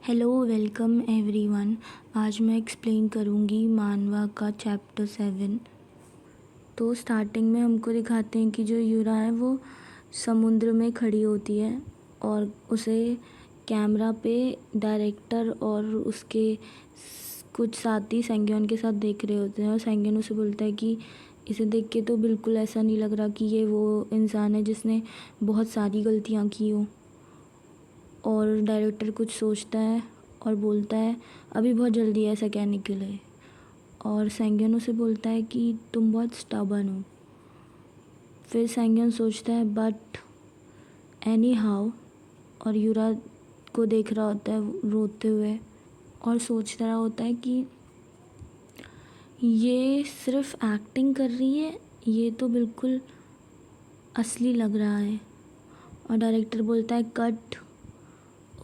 Hello welcome everyone. आज मैं explain करूँगी मानवा का चैप्टर 7। तो स्टार्टिंग में हमको दिखाते हैं कि जो यूरा है वो समुद्र में खड़ी होती है और उसे कैमरा पे डायरेक्टर और उसके कुछ साथी सेंग्योन के साथ देख रहे होते हैं और सेंग्योन उसे बोलता है कि इसे देख के तो बिल्कुल ऐसा नहीं लग रहा कि ये वो इंसान है जिसने बहुत सारी गलतियाँ की हो। और डायरेक्टर कुछ सोचता है और बोलता है अभी बहुत जल्दी है ऐसा कहने के लिए। और सेंग्योन उसे बोलता है कि तुम बहुत स्टबर्न हो। फिर सेंग्योन सोचता है बट एनी हाउ, और यूरा को देख रहा होता है रोते हुए और सोच रहा होता है कि ये सिर्फ एक्टिंग कर रही है, ये तो बिल्कुल असली लग रहा है। और डायरेक्टर बोलता है कट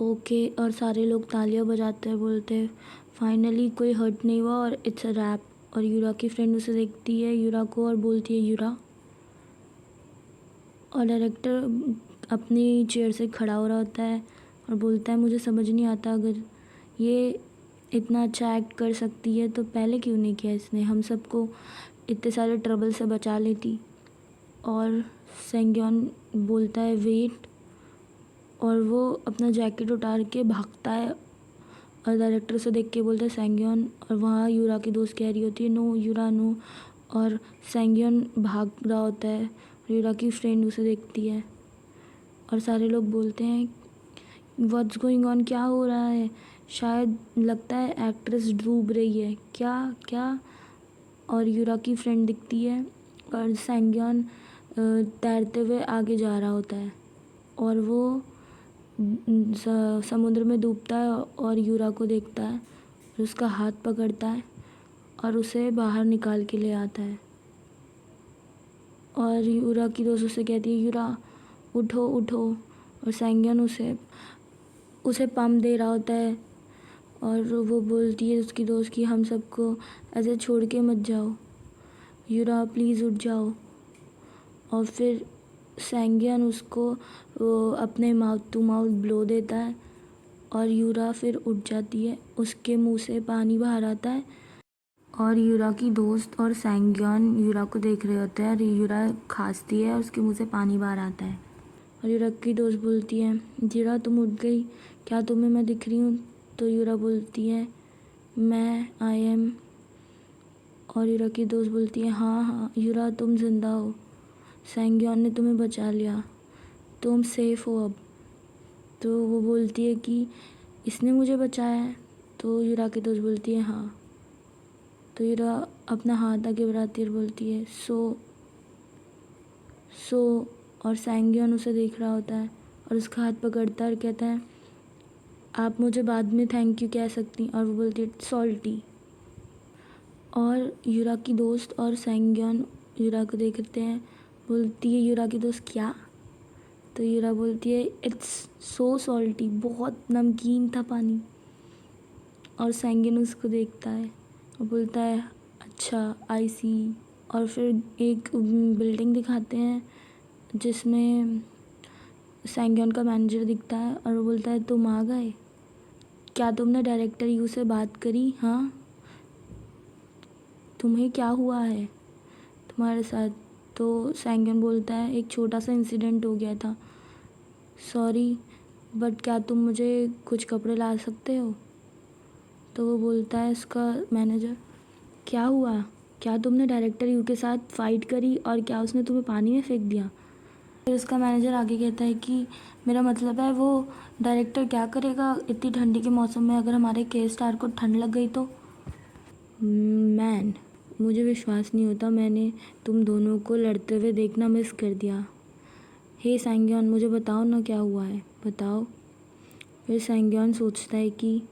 ओके और सारे लोग तालियां बजाते हैं, बोलते हैं फाइनली कोई हर्ट नहीं हुआ और इट्स अ रैप। और यूरा की फ्रेंड उसे देखती है यूरा को और बोलती है यूरा। और डायरेक्टर अपनी चेयर से खड़ा हो रहा होता है और बोलता है मुझे समझ नहीं आता, अगर ये इतना अच्छा एक्ट कर सकती है तो पहले क्यों नहीं किया इसने, हम सबको इतने सारे ट्रबल से बचा लेती। और सेंग्योन बोलता है वेट, और वो अपना जैकेट उतार के भागता है और डायरेक्टर से देख के बोलता है सेंग्योन। और वहाँ यूरा की दोस्त कह रही होती है नो यूरा नो, और सेंग्योन भाग रहा होता है। यूरा की फ्रेंड उसे देखती है और सारे लोग बोलते हैं व्हाट्स गोइंग ऑन, क्या हो रहा है, शायद लगता है एक्ट्रेस डूब रही है क्या क्या। और यूरा की फ्रेंड दिखती है और सेंग्योन तैरते हुए आगे जा रहा होता है और वो समुद्र में डूबता है और यूरा को देखता है और उसका हाथ पकड़ता है और उसे बाहर निकाल के ले आता है। और यूरा की दोस्त उसे कहती है यूरा उठो उठो, और सेंग्योन उसे पम्प दे रहा होता है और वो बोलती है उसकी दोस्त कि हम सबको ऐसे छोड़ के मत जाओ, यूरा प्लीज़ उठ जाओ। और फिर सेंग्योन उसको वो अपने माउथ टू माउथ ब्लो देता है और यूरा फिर उठ जाती है, उसके मुंह से पानी बाहर आता है। और यूरा की दोस्त और सेंग्योन यूरा को देख रहे होते हैं और यूरा खांसती है और उसके मुंह से पानी बाहर आता है। और यूरा की दोस्त बोलती है यूरा तुम उठ गई, क्या तुम्हें मैं दिख रही हूँ? तो यूरा बोलती है मैं आई एम। और यूरा की दोस्त बोलती है हाँ हाँ यूरा तुम जिंदा हो, सेंग्योन ने तुम्हें बचा लिया, तुम सेफ़ हो अब। तो वो बोलती है कि इसने मुझे बचाया है? तो यूरा की दोस्त बोलती है हाँ। तो यूरा अपना हाथ आगे बढ़ाती है और बोलती है सो। और सेंग्योन उसे देख रहा होता है और उसका हाथ पकड़ता है और कहता है आप मुझे बाद में थैंक यू कह सकती। और वो बोलती है सॉल्टी। और यूरा की दोस्त और सेंग्योन यूरा को देखते हैं, बोलती है यूरा की दोस्त क्या? तो यूरा बोलती है इट्स सो सॉल्टी, बहुत नमकीन था पानी। और सेंग्योन उसको देखता है और बोलता है अच्छा आई सी। और फिर एक बिल्डिंग दिखाते हैं जिसमें सेंग्योन का मैनेजर दिखता है और वो बोलता है तुम आ गए, क्या तुमने डायरेक्टर यू से बात करी? हाँ, तुम्हें क्या हुआ है तुम्हारे साथ? तो सेंग्योन बोलता है एक छोटा सा इंसिडेंट हो गया था, सॉरी, बट क्या तुम मुझे कुछ कपड़े ला सकते हो? तो वो बोलता है इसका मैनेजर क्या हुआ, क्या तुमने डायरेक्टर यू के साथ फ़ाइट करी और क्या उसने तुम्हें पानी में फेंक दिया? फिर उसका मैनेजर आगे कहता है कि मेरा मतलब है वो डायरेक्टर क्या करेगा इतनी ठंडी के मौसम में, अगर हमारे के स्टार को ठंड लग गई तो। मैन, मुझे विश्वास नहीं होता, मैंने तुम दोनों को लड़ते हुए देखना मिस कर दिया। हे सेंग्योन मुझे बताओ ना क्या हुआ है, बताओ। फिर सेंग्योन सोचता है कि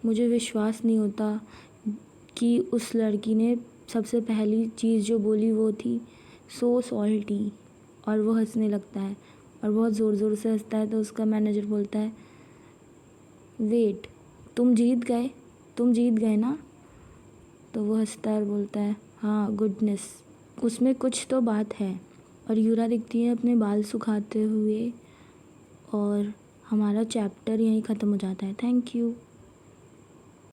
मुझे विश्वास नहीं होता कि उस लड़की ने सबसे पहली चीज़ जो बोली वो थी सो सॉल्टी। और वो हंसने लगता है और बहुत ज़ोर ज़ोर से हंसता है। तो उसका मैनेजर बोलता है वेट, तुम जीत गए ना? तो वो हंसता है और बोलता है हाँ गुडनेस, उसमें कुछ तो बात है। और यूरा दिखती है अपने बाल सुखाते हुए और हमारा चैप्टर यहीं ख़त्म हो जाता है। Thank you.